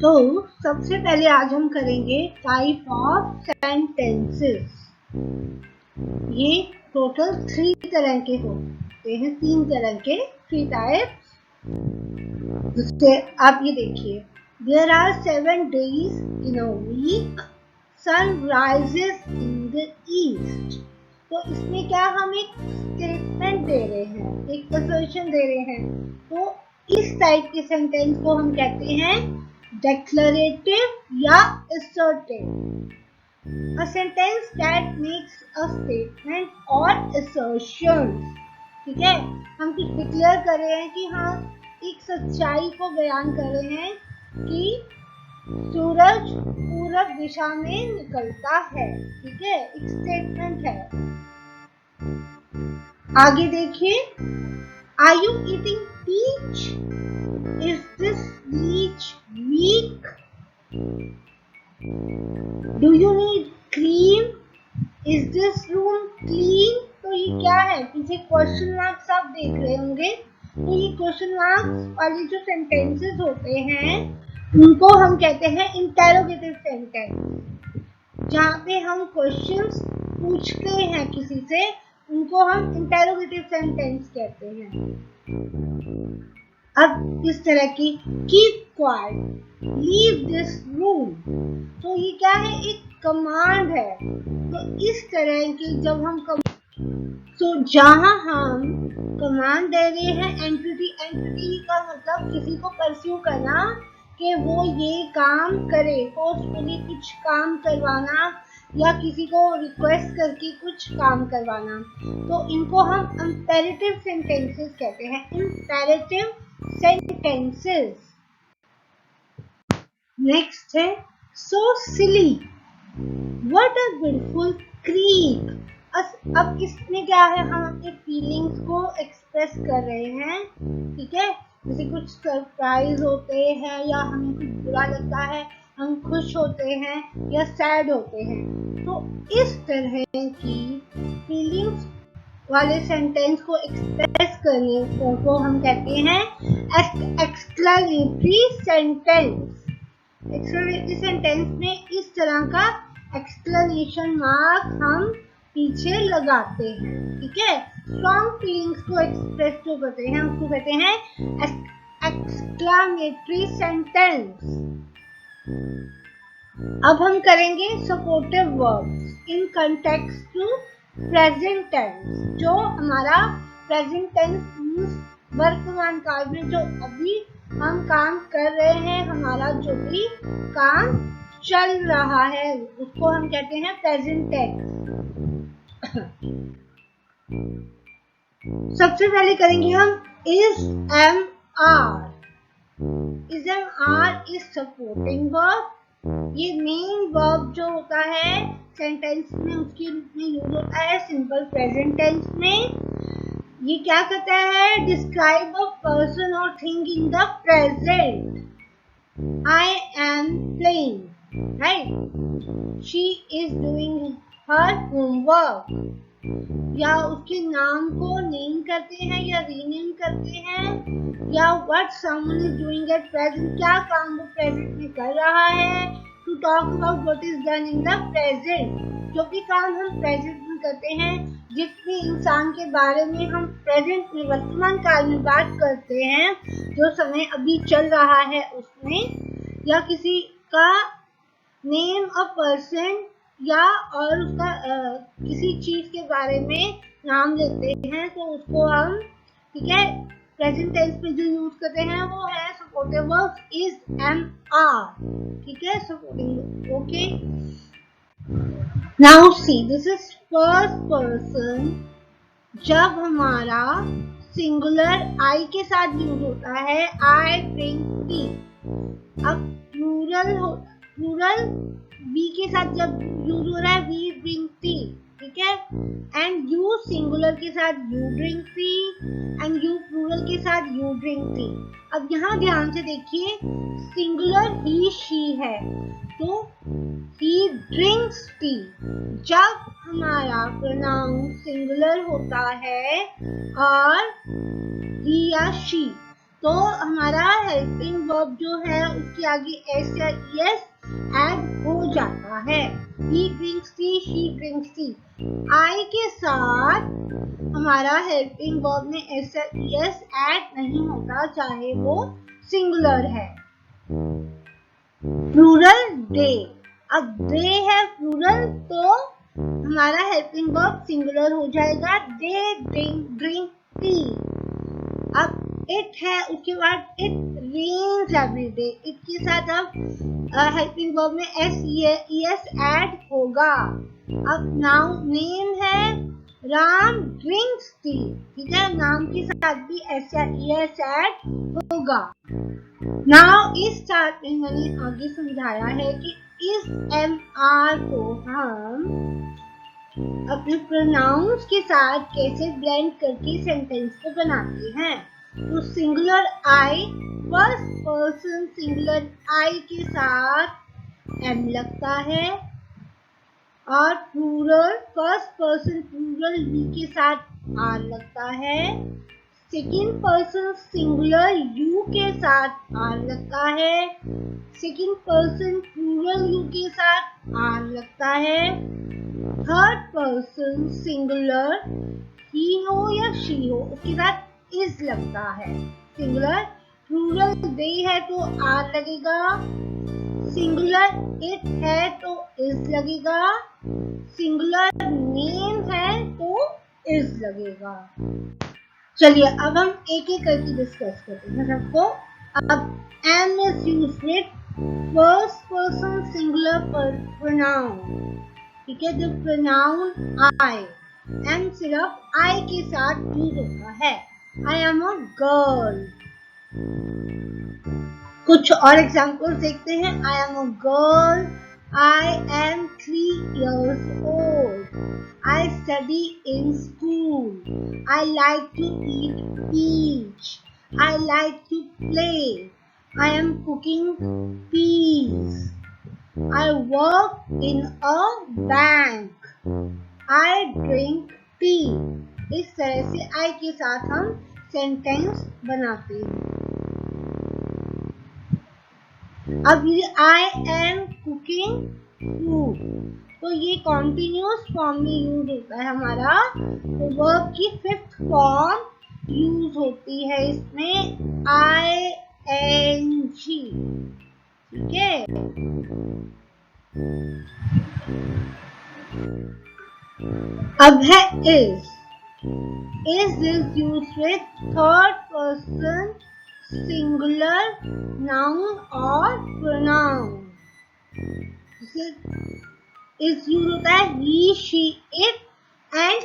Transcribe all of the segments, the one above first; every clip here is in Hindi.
तो सबसे पहले आज हम करेंगे टाइप ऑफ सेंटेंसेस। ये टोटल 3 तरह के होते हैं, 3 तरह के 3 टाइप्स। जिससे आप ये देखिए, there are 7 days in a week, sun rises in the east. तो इसमें क्या हम एक स्टेटमेंट दे रहे हैं, एक असर्शन दे रहे हैं। तो इस टाइप के सेंटेंस को हम कहते हैं declarative या assertive. A sentence that makes a statement or assertion. ठीक है, हम कुछ डिक्लेयर कर रहे हैं कि हाँ एक सच्चाई को बयान कर रहे हैं कि सूरज पूरब दिशा में निकलता है। ठीक है, एक स्टेटमेंट है। आगे देखिए, Are you eating peach? Is this peach weak? Do you need cream? Is this room clean? तो ये क्या है? पीछे क्वेश्चन मार्क्स आप देख रहे होंगे। तो ये क्वेश्चन मार्क्स वाली जो सेंटेंसेस होते हैं उनको हम कहते हैं इंटेरोगेटिव सेंटेंस। जहाँ पे हम क्वेश्चंस पूछते हैं किसी से, उनको हम इंटेरोगेटिव सेंटेंस कहते हैं। अब इस तरह की keep quiet, leave this room, तो ये क्या है? एक कमांड है। तो इस तरह की जब हम जहाँ हम कमांड दे रहे हैं एंटिटी का मतलब किसी को परस्यू करना कि वो ये काम करे, फोर्सफुली कुछ काम करवाना या किसी को रिक्वेस्ट करके कुछ काम करवाना। तो इनको हम इंपेरेटिव सेंटेंसेस कहते हैं, इंपेरेटिव सेंटेंसेस। नेक्स्ट है सो सिली, व्हाट अ ब्यूटीफुल क्रीक। अब इसमें क्या है, हम अपने फीलिंग्स को एक्सप्रेस कर रहे हैं। ठीक है, जैसे कुछ सरप्राइज होते हैं या हमें कुछ बुरा लगता है, हम खुश होते हैं या सैड होते हैं। तो इस तरह की फीलिंग्स वाले सेंटेंस को एक्सप्रेस करने को हम कहते हैं एक्सक्लेमेटरी सेंटेंस। एक्सक्लेमेटरी सेंटेंस में इस तरह का एक्सक्लेमेशन मार्क हम पीछे लगाते हैं। ठीक है, स्ट्रॉन्ग फीलिंग्स को एक्सप्रेस जो करते हैं उसको कहते हैं एक्सक्लेमेटरी सेंटेंस। अब हम करेंगे supportive verbs in context to present tense. जो हमारा प्रेजेंट टेंस मींस वर्तमान काल में जो अभी हम काम कर रहे हैं, हमारा जो भी काम चल रहा है उसको हम कहते हैं प्रेजेंट टेंस। सबसे पहले करेंगे हम is, am, are। is, am, are is supporting verb. ये मेन वर्ब जो होता है सेंटेंस में उसके रूप में यूज होता है सिंपल प्रेजेंट टेंस में। ये क्या कहता है? डिस्क्राइब अ पर्सन और thing in the present. I am playing, right? She is doing her homework। या उसके नाम को नेम करते हैं या रीनेम करते हैं, या what someone is doing at present, क्या काम वो प्रेजेंट में कर रहा है। To talk about what is done in the present, जो भी काम हम प्रेजेंट में करते हैं, जिस भी इंसान के बारे में हम प्रेजेंट में वर्तमान काल में बात करते हैं, जो समय अभी चल रहा है उसमें, या किसी का नेम ऑफ पर्सन या और उसका किसी चीज के बारे में नाम लेते हैं तो उसको हम, ठीक है, प्रेजेंट टेंस में जो यूज करते हैं वो है supportive verbs is, am, are। ठीक है, supporting. Okay, now see, this is first person. जब हमारा सिंगुलर आई के साथ यूज होता है आई ड्रिंक टी। अब प्लूरल वी के साथ जब यूज हो रहा है वी ड्रिंक टी। ठीक है, एंड यू सिंगुलर के साथ you drink tea, and you plural के साथ यू ड्रिंक टी। अब यहाँ ध्यान से देखिए, सिंगुलर ही शी है तो ही ड्रिंक्स टी। जब हमारा प्रोनाउन सिंगुलर होता है और ही या शी, तो हमारा हेल्पिंग वर्ब जो है उसके आगे एस या ईएस ऐड हो जाता है। He drinks tea, she drinks tea. I के साथ हमारा हेल्पिंग वर्ब में एस या ईएस ऐड नहीं होता, चाहे वो सिंगुलर है। प्लूरल डे, अब डे है प्लूरल तो हमारा हेल्पिंग वर्ब सिंगुलर हो जाएगा, दे ड्रिंक टी। अब इट है, उसके बाद it rains every day, it के साथ अब हेल्पिंग वर्ब में एस ईएस ऐड होगा। अब नाउन नेम है राम ड्रिंक्स टी, ठीक है, नाम के साथ भी एस या ईएस ऐड होगा। नाउ इस चार्ट में मैंने आगे समझाया है कि इस एम आर को हम अपने प्रोनाउंस के साथ कैसे ब्लेंड करके सेंटेंस को बनाते हैं। तो singular I, first person singular I के साथ एम लगता है, और plural first person plural we के साथ आर लगता है। सेकेंड पर्सन सिंगुलर यू के साथ आर लगता है, सेकेंड पर्सन प्लूरल यू के साथ आर लगता है। थर्ड पर्सन सिंगुलर ही हो या शी हो उसके साथ इज लगता है। सिंगुलर प्लूरल दे है तो आर लगेगा, सिंगुलर इट है तो इज लगेगा, सिंगुलर नेम है तो इज लगेगा। चलिए अब हम एक एक करके डिस्कस करते हैं सबको। अब am is used with first person singular pronoun, ठीक है, जो प्रोनाउन आई, एम सिर्फ आई के साथ यूज होता है। I am a girl. कुछ और एग्जाम्पल्स देखते हैं। I am a girl, I am 3 years old. I study in school. I like to eat peach. I like to play. I am cooking peas. I work in a bank. I drink tea. इस तरह से I के साथ हम सेंटेंस बनाते हैं। अब ये आई एम कुकिंग फूड, तो ये कॉन्टिन्यूअस फॉर्म में यूज होता है हमारा, तो वर्ब की फिफ्थ फॉर्म यूज होती है इसमें आई एन जी, ठीक है। अब है is used with third person singular noun और प्रोनाउन। इज यूज होता है ही, शी, इट, एंड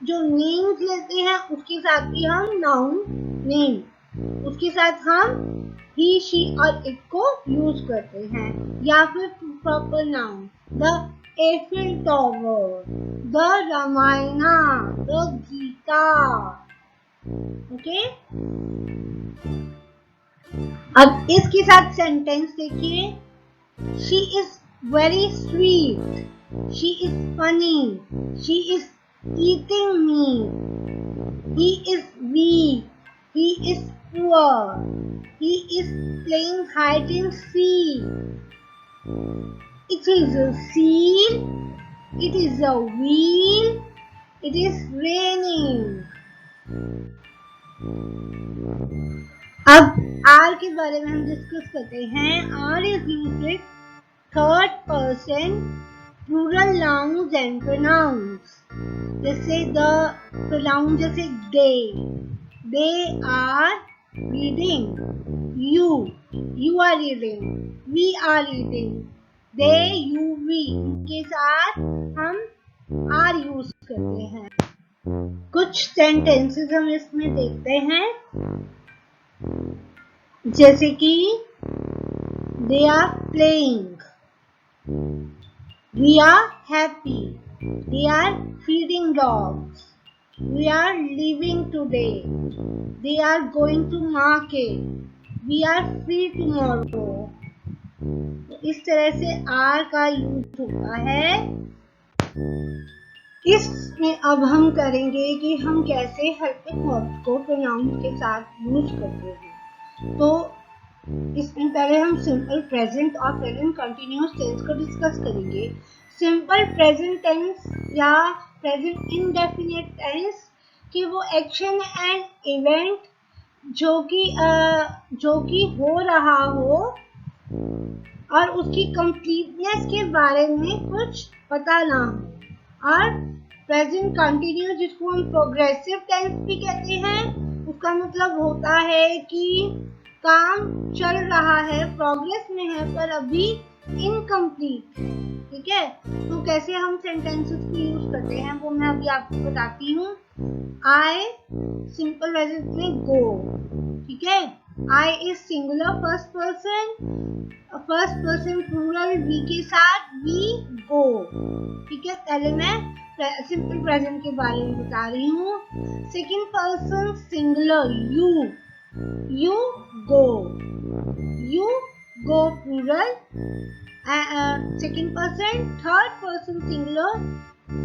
जो नेम्स लेते हैं उसके साथ भी हम नाउन नेम, उसके साथ हम ही, शी और इट को यूज करते हैं। या फिर proper noun, the Eiffel tower, the Ramayana, the Gita, okay. अब इसके साथ सेंटेंस देखिए। She is very sweet, she is funny, she is eating me, he is weak, he is poor, he is playing hide and seek, it is a seal, it is a wheel, it is raining। अब आर के बारे में हम डिस्कस करते हैं। Are is used with third person plural nouns and pronouns. जैसे द प्रोनाउन, जैसे they are reading, you are reading, we are reading, they, you, we के साथ हम आर यूज करते हैं। कुछ सेंटेंसेस हम इसमें देखते हैं, जैसे कि they are playing, we are happy, they are feeding dogs, we are living today, they are going to market, we are free tomorrow. इस तरह से आर का यूज होता है। इसमें अब हम करेंगे कि हम कैसे हेल्पिंग वर्ब्स को प्रोनाउन के साथ यूज करते हैं। तो इसमें पहले हम सिंपल प्रेजेंट और प्रेजेंट कंटिन्यूअस टेंस को डिस्कस करेंगे। सिंपल प्रेजेंट टेंस या प्रेजेंट इंडेफिनिट टेंस कि वो एक्शन एंड इवेंट जो कि हो रहा हो और उसकी कंप्लीटनेस के बारे में कुछ पता ना हो। और प्रेजेंट कंटिन्यूअस जिसको हम प्रोग्रेसिव टेंस भी कहते हैं, उसका मतलब होता है कि काम चल रहा है, प्रोग्रेस में है पर अभी इनकम्प्लीट। ठीक है, तो कैसे हम सेंटेंसेस को यूज करते हैं वो मैं अभी आपको बताती हूँ। आई सिंपल प्रेजेंट में गो। ठीक है, I is singular first person plural we के साथ वी गो। ठीक है, पहले मैं सिंपल प्रेजेंट के बारे में बता रही हूँ। Second person singular you go plural, second person third person singular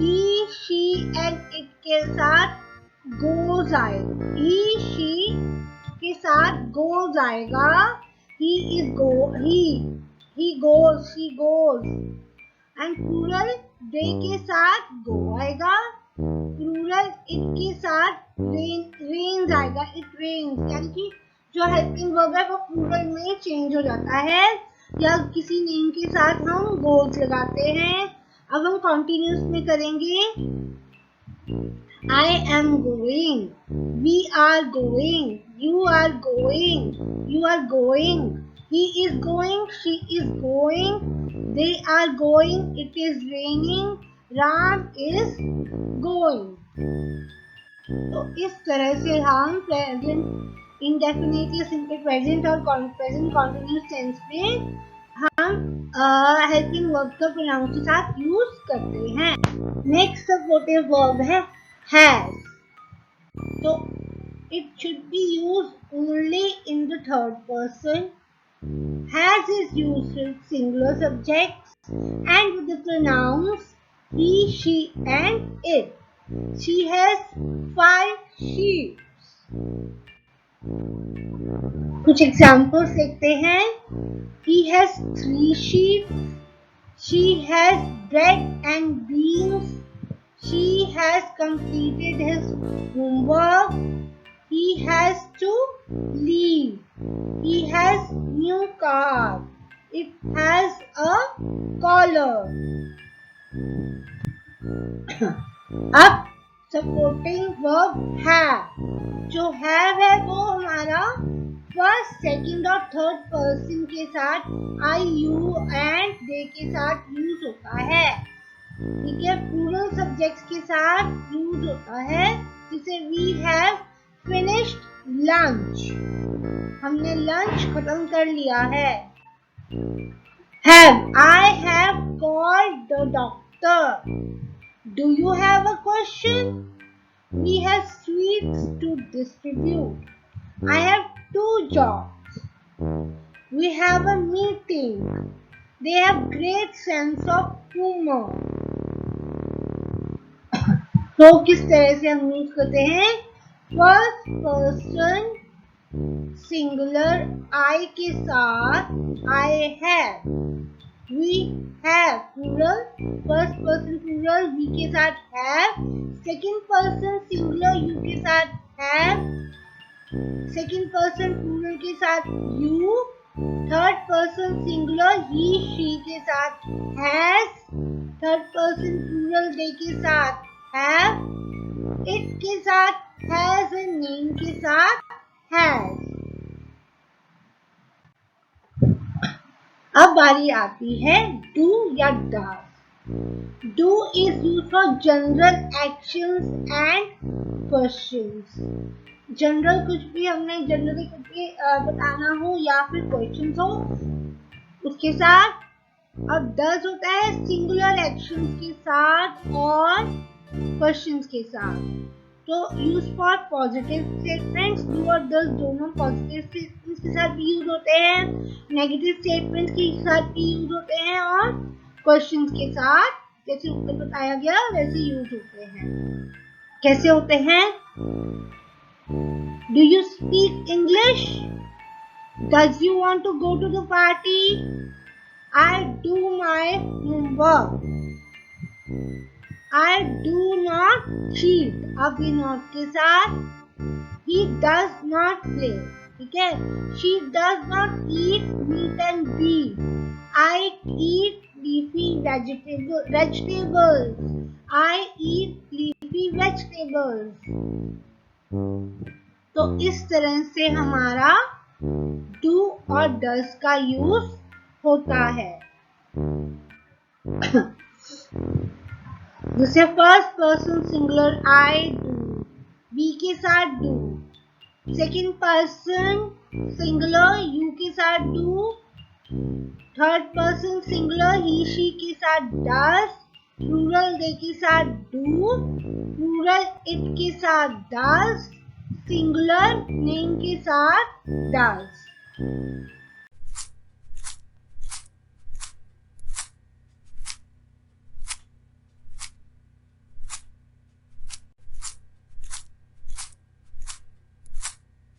he she and it के साथ goes आएगा, he she के साथ goes आएगा, he goes she goes, and plural they के साथ go आएगा, प्लूरल इट के साथ रेन्स आएगा, इट रेन्स। यानी कि जो हेल्पिंग वर्ब है वो प्लूरल में चेंज हो जाता है, या किसी नेम के साथ हम गोज लगाते हैं। अब हम कॉन्टिन्यूस में करेंगे। I am going, we are going, you are going, he is going, she is going, they are going, it is raining, Ram is going। तो इस तरह से हम प्रेजेंट इंडेफिनिट या सिंपल प्रेजेंट और प्रेजेंट कंटिन्यूअस टेंस में हम हेल्पिंग वर्ब का प्रोनाउन के साथ यूज करते हैं। नेक्स्ट सपोर्टिव वर्ब है हैज। तो it should be used only in the third person. Has is used with singular subjects and with the pronouns he, she and it. She has 5 sheep. कुछ एग्जाम्पल्स देखते हैं। He has 3 sheep. She has bread and beans. She has completed his homework. He has to leave. He has new car. It has a collar. अब सपोर्टिंग वर्ब have। जो have है वो हमारा फर्स्ट, सेकंड और थर्ड पर्सन के साथ I, you and they के साथ यूज होता है। ठीक है, प्लूरल सब्जेक्ट्स के साथ यूज होता है। जैसे we have finished lunch, हमने लंच खत्म कर लिया है। Have, I have called the doctor. Do you have a question? We have sweets to distribute. I have 2 jobs. We have a meeting. They have great sense of humor. तो किस तरह से हम यूज करते हैं? फर्स्ट पर्सन सिंगुलर I के साथ I have, we have plural, first person plural we के साथ have, second person singular you के साथ have, second person plural के साथ you, third person singular he she के साथ has, third person plural they के साथ have, it के साथ has और name के साथ has। अब बारी आती है do या does। Do is used for general actions and questions। General कुछ भी हमने जनरली कुछ भी बताना हो या फिर क्वेश्चंस हो उसके साथ। अब does होता है सिंगुलर एक्शंस के साथ और क्वेश्चंस के साथ। तो use for positive statements do और डज दोनों पॉजिटिव स्टेटमेंट्स के साथ भी यूज होते हैं, नेगेटिव स्टेटमेंट्स के साथ भी यूज होते हैं और क्वेश्चंस के साथ जैसे ऊपर बताया गया वैसे यूज होते हैं। कैसे होते हैं? Do you speak English? Does you want to go to the party? I do my homework. I do not cheat. अब V not के साथ he does not play. ठीक है. She does not eat meat and beef. I eat leafy vegetables. I eat leafy vegetables. तो इस तरह से हमारा do और does का यूज होता है. जैसे first person singular I do, V के साथ do. Second person singular you के साथ do. Third person singular he she के साथ does. प्लूरल they के साथ do. प्लूरल it के साथ does. सिंगुलर नेम के साथ does.